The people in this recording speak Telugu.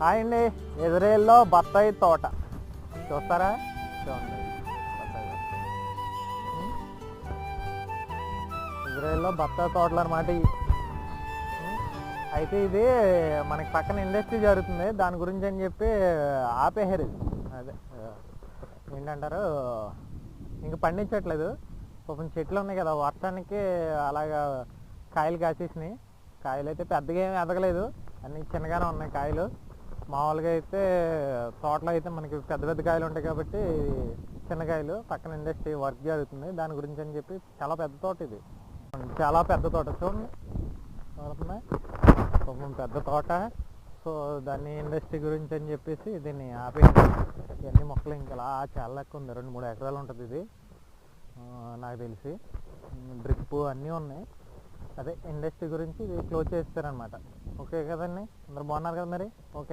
హాయ్ అండి. ఇజ్రాయెల్లో బత్తాయి తోట చూస్తారా? చూడండి బత్తాయి తోట. ఇజ్రాయెల్లో బత్తాయి తోటలు అనమాట. అయితే ఇది మనకి పక్కన ఇండస్ట్రీ జరుగుతుంది, దాని గురించి అని చెప్పి ఆపేశారు. అదే ఏంటంటారు, ఇంక పండించట్లేదు. పాపం చెట్లు ఉన్నాయి కదా, వర్షానికి అలాగా కాయలు కాసేసినాయి. కాయలు అయితే పెద్దగా ఏమి ఎదగలేదు, అన్నీ చిన్నగానే ఉన్నాయి కాయలు. మామూలుగా అయితే తోటలో అయితే మనకి పెద్ద పెద్ద కాయలు ఉంటాయి కాబట్టి చిన్న కాయలు. పక్కన ఇండస్ట్రీ వర్క్ జరుగుతుంది, దాని గురించి అని చెప్పి చాలా పెద్ద తోట ఇది, చాలా పెద్ద తోట. చూడండి పాపం పెద్ద తోట. సో దాన్ని ఇండస్ట్రీ గురించి అని చెప్పేసి దీన్ని ఆపేసి ఇవన్నీ మొక్కలు ఇంకా చాలా లెక్క ఉంది. 2-3 ఎకరాలు ఉంటుంది ఇది నాకు తెలిసి. డ్రిప్ అన్నీ ఉన్నాయి. అదే ఇండస్ట్రీ గురించి ఇది క్లోజ్ చేస్తారనమాట. ఓకే కదండి, అందరు బాగున్నారు కదా మరి? ఓకే.